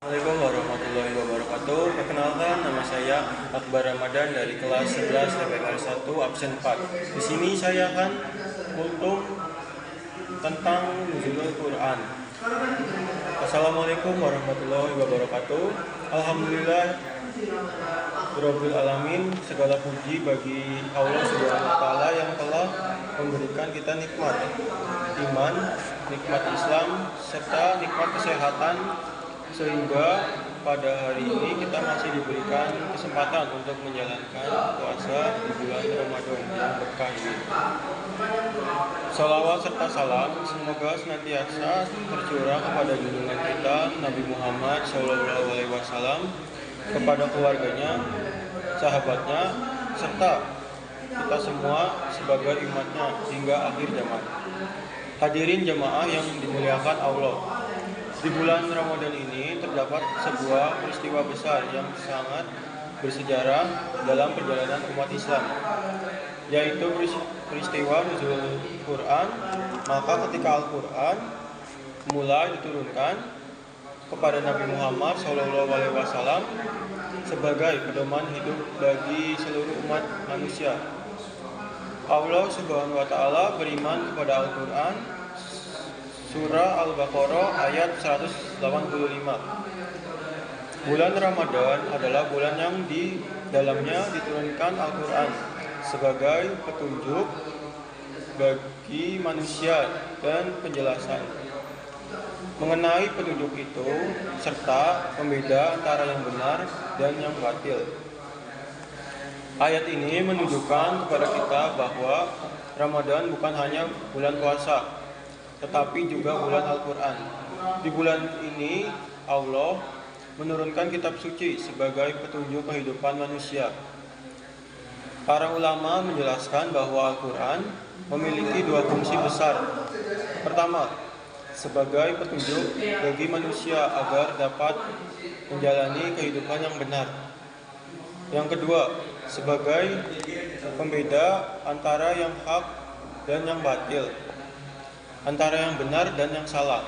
Assalamualaikum warahmatullahi wabarakatuh. Perkenalkan, nama saya Akbar Ramadan dari kelas 11 TPKR 1 absen 4. Di sini saya akan kultum tentang nuzulul Quran. Assalamualaikum warahmatullahi wabarakatuh. Alhamdulillah Rabbil alamin, segala puji bagi Allah Subhanahu wa taala yang telah memberikan kita nikmat iman, nikmat Islam serta nikmat kesehatan, sehingga pada hari ini kita masih diberikan kesempatan untuk menjalankan puasa di bulan Ramadan yang berkah ini. Salawat serta salam semoga senantiasa tercurah kepada junjungan kita Nabi Muhammad SAW, kepada keluarganya, sahabatnya, serta kita semua sebagai umatnya hingga akhir zaman. Hadirin jamaah yang dimuliakan Allah, di bulan Ramadan ini terdapat sebuah peristiwa besar yang sangat bersejarah dalam perjalanan umat Islam, yaitu peristiwa nuzul Quran. Maka ketika Al-Quran mulai diturunkan kepada Nabi Muhammad SAW sebagai pedoman hidup bagi seluruh umat manusia, Allah Subhanahu wa taala beriman kepada Al-Quran. Surah Al-Baqarah ayat 185. Bulan Ramadan adalah bulan yang di dalamnya diturunkan Al-Quran sebagai petunjuk bagi manusia dan penjelasan mengenai petunjuk itu, serta pembeda antara yang benar dan yang batil. Ayat ini menunjukkan kepada kita bahwa Ramadan bukan hanya bulan puasa, tetapi juga bulan Al-Quran. Di bulan ini Allah menurunkan kitab suci sebagai petunjuk kehidupan manusia. Para ulama menjelaskan bahwa Al-Quran memiliki dua fungsi besar. Pertama, sebagai petunjuk bagi manusia agar dapat menjalani kehidupan yang benar. Yang kedua, sebagai pembeda antara yang hak dan yang batil, antara yang benar dan yang salah.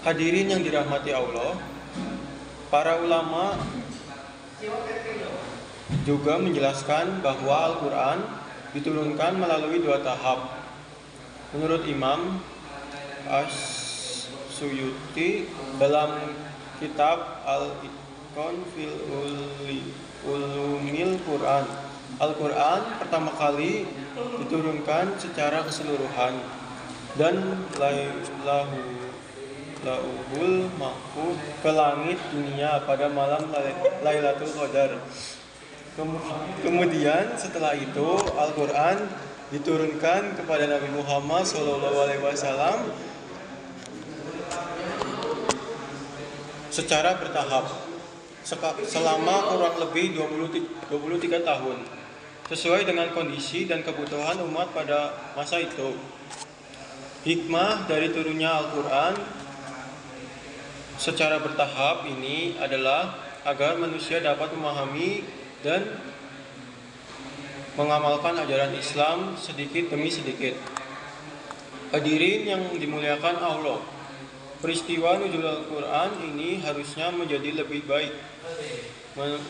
Hadirin yang dirahmati Allah, para ulama juga menjelaskan bahwa Al-Quran diturunkan melalui dua tahap. Menurut Imam As-Suyuti dalam kitab Al-Itqan fil Ulumil Quran, Al-Quran pertama kali diturunkan secara keseluruhan dan lauhul mahfuz ke langit dunia pada malam Lailatul Qadar. Kemudian setelah itu Al-Quran diturunkan kepada Nabi Muhammad SAW secara bertahap selama kurang lebih 23 tahun, sesuai dengan kondisi dan kebutuhan umat pada masa itu. Hikmah dari turunnya Al-Quran secara bertahap ini adalah agar manusia dapat memahami dan mengamalkan ajaran Islam sedikit demi sedikit. Hadirin yang dimuliakan Allah, peristiwa nuzul Al-Quran ini harusnya menjadi lebih baik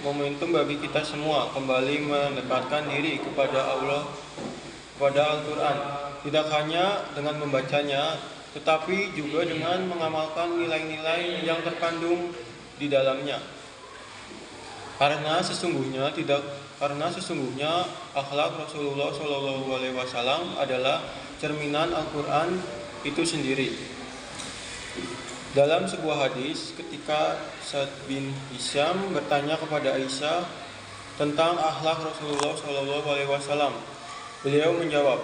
momentum bagi kita semua kembali mendekatkan diri kepada Allah, kepada Al-Quran, tidak hanya dengan membacanya, tetapi juga dengan mengamalkan nilai-nilai yang terkandung di dalamnya. Karena sesungguhnya akhlak Rasulullah SAW adalah cerminan Al-Quran itu sendiri. Dalam sebuah hadis, ketika Sa'd bin Hisham bertanya kepada Aisyah tentang akhlak Rasulullah SAW, beliau menjawab,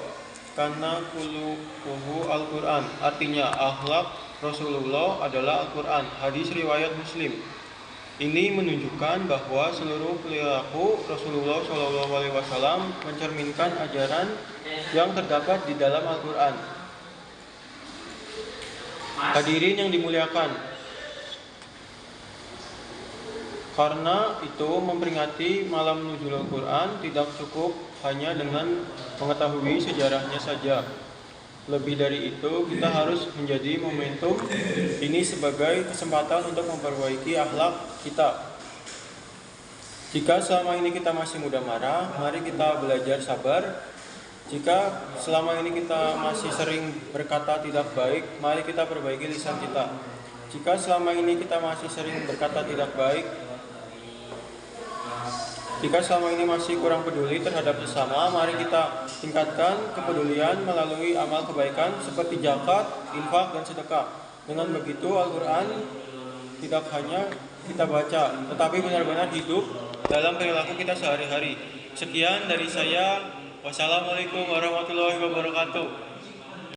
"Karena kuluhu Al-Quran," artinya akhlak Rasulullah adalah Al-Quran. Hadis riwayat Muslim. Ini menunjukkan bahwa seluruh perilaku Rasulullah SAW mencerminkan ajaran yang terdapat di dalam Al-Quran. Hadirin yang dimuliakan, karena itu memperingati malam nuzul Al-Quran tidak cukup hanya dengan mengetahui sejarahnya saja. Lebih dari itu, kita harus menjadi momentum ini sebagai kesempatan untuk memperbaiki akhlak kita. Jika selama ini kita masih mudah marah, mari kita belajar sabar. Jika selama ini kita masih sering berkata tidak baik, mari kita perbaiki lisan kita. Jika selama ini kita masih sering berkata tidak baik, jika selama ini masih kurang peduli terhadap sesama, mari kita tingkatkan kepedulian melalui amal kebaikan seperti zakat, infak, dan sedekah. Dengan begitu, Al-Quran tidak hanya kita baca, tetapi benar-benar hidup dalam perilaku kita sehari-hari. Sekian dari saya. Wassalamualaikum warahmatullahi wabarakatuh.